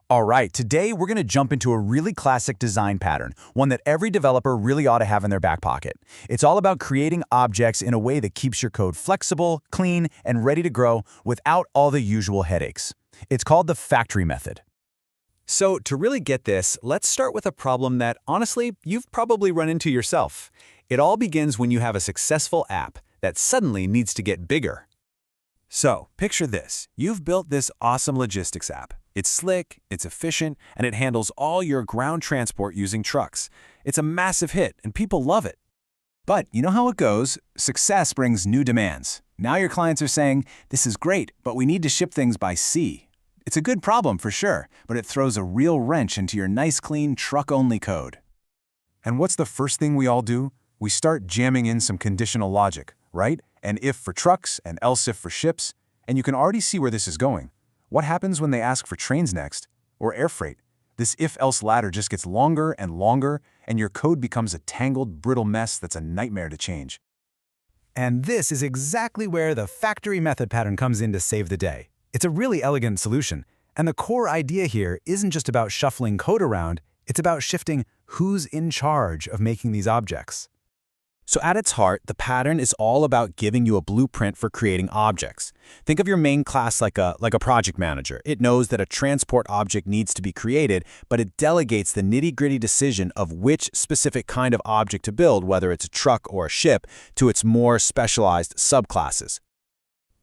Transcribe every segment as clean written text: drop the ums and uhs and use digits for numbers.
All right, today we're going to jump into a really classic design pattern, one that every developer really ought to have in their back pocket. It's all about creating objects in a way that keeps your code flexible, clean, and ready to grow without all the usual headaches. It's called the factory method. So to really get this, let's start with a problem that, honestly, you've probably run into yourself. It all begins when you have a successful app that suddenly needs to get bigger. So, picture this. You've built this awesome logistics app. It's slick, it's efficient, and it handles all your ground transport using trucks. It's a massive hit, and people love it. But you know how it goes. Success brings new demands. Now your clients are saying, this is great, but we need to ship things by sea. It's a good problem for sure, but it throws a real wrench into your nice, clean, truck-only code. And what's the first thing we all do? We start jamming in some conditional logic, right? An if for trucks, and else if for ships, and you can already see where this is going. What happens when they ask for trains next, or air freight? This if-else ladder just gets longer and longer, and your code becomes a tangled, brittle mess that's a nightmare to change. And this is exactly where the factory method pattern comes in to save the day. It's a really elegant solution, and the core idea here isn't just about shuffling code around, it's about shifting who's in charge of making these objects. So at its heart, the pattern is all about giving you a blueprint for creating objects. Think of your main class like a project manager. It knows that a transport object needs to be created, but it delegates the nitty-gritty decision of which specific kind of object to build, whether it's a truck or a ship, to its more specialized subclasses.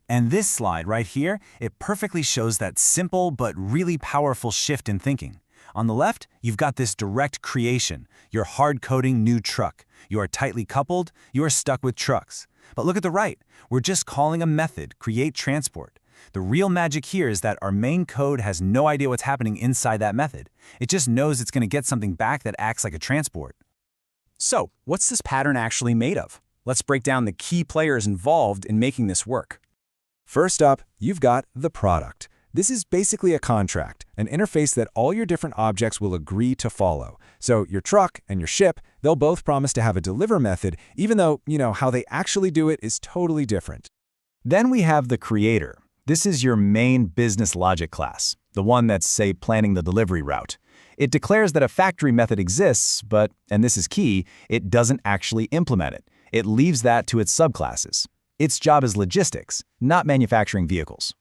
And this slide right here, it perfectly shows that simple but really powerful shift in thinking. On the left, you've got this direct creation, your hard-coding new truck. You are tightly coupled, you are stuck with trucks. But look at the right, we're just calling a method, create transport. The real magic here is that our main code has no idea what's happening inside that method. It just knows it's going to get something back that acts like a transport. So, what's this pattern actually made of? Let's break down the key players involved in making this work. First up, you've got the product. This is basically a contract, an interface that all your different objects will agree to follow. So your truck and your ship, they'll both promise to have a deliver method, even though, how they actually do it is totally different. Then we have the creator. This is your main business logic class, the one that's, say, planning the delivery route. It declares that a factory method exists, but, and this is key, it doesn't actually implement it. It leaves that to its subclasses. Its job is logistics, not manufacturing vehicles.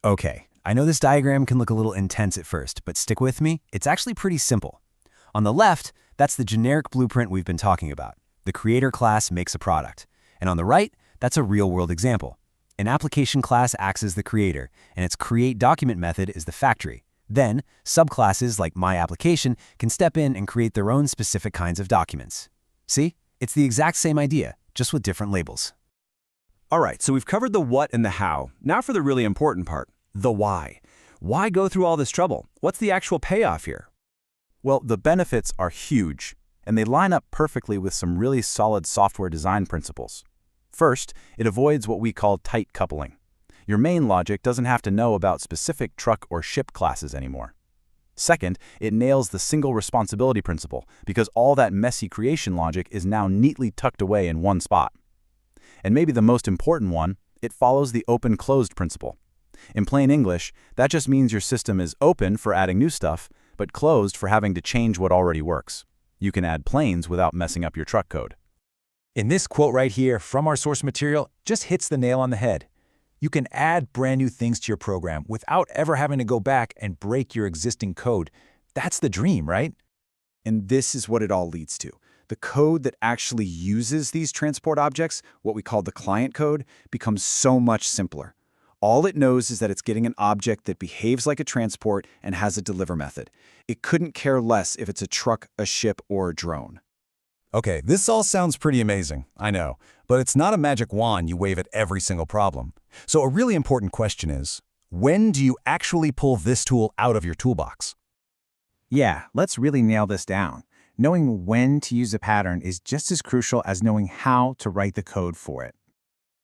Okay, I know this diagram can look a little intense at first, but stick with me, it's actually pretty simple. On the left, that's the generic blueprint we've been talking about. The creator class makes a product. And on the right, that's a real-world example. An application class acts as the creator, and its createDocument method is the factory. Then, subclasses like myApplication can step in and create their own specific kinds of documents. See? It's the exact same idea, just with different labels. All right, so we've covered the what and the how. Now for the really important part, the why. Why go through all this trouble? What's the actual payoff here? Well, the benefits are huge, and they line up perfectly with some really solid software design principles. First, it avoids what we call tight coupling. Your main logic doesn't have to know about specific truck or ship classes anymore. Second, it nails the single responsibility principle because all that messy creation logic is now neatly tucked away in one spot. And maybe the most important one, it follows the open-closed principle. In plain English, that just means your system is open for adding new stuff, but closed for having to change what already works. You can add planes without messing up your truck code. And this quote right here from our source material just hits the nail on the head. You can add brand new things to your program without ever having to go back and break your existing code. That's the dream, right? And this is what it all leads to. The code that actually uses these transport objects, what we call the client code, becomes so much simpler. All it knows is that it's getting an object that behaves like a transport and has a deliver method. It couldn't care less if it's a truck, a ship, or a drone. Okay, this all sounds pretty amazing, I know, but it's not a magic wand you wave at every single problem. So a really important question is, when do you actually pull this tool out of your toolbox? Yeah, let's really nail this down. Knowing when to use a pattern is just as crucial as knowing how to write the code for it.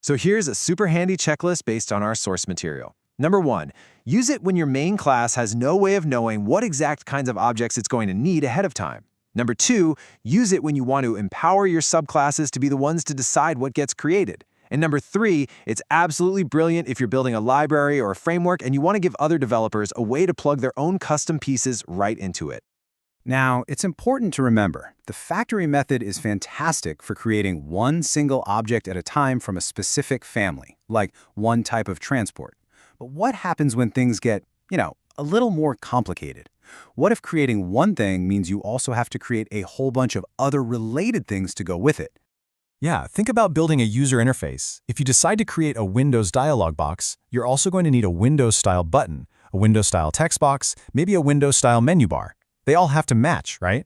So here's a super handy checklist based on our source material. Number 1, use it when your main class has no way of knowing what exact kinds of objects it's going to need ahead of time. Number 2, use it when you want to empower your subclasses to be the ones to decide what gets created. And number 3, it's absolutely brilliant if you're building a library or a framework and you want to give other developers a way to plug their own custom pieces right into it. Now, it's important to remember, the factory method is fantastic for creating one single object at a time from a specific family, like one type of transport. But what happens when things get, a little more complicated? What if creating one thing means you also have to create a whole bunch of other related things to go with it? Yeah, think about building a user interface. If you decide to create a Windows dialog box, you're also going to need a Windows-style button, a Windows-style text box, maybe a Windows-style menu bar. They all have to match, right?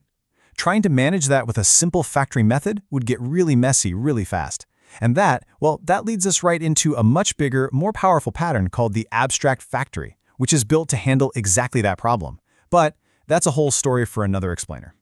Trying to manage that with a simple factory method would get really messy really fast. And that leads us right into a much bigger, more powerful pattern called the abstract factory, which is built to handle exactly that problem. But that's a whole story for another explainer.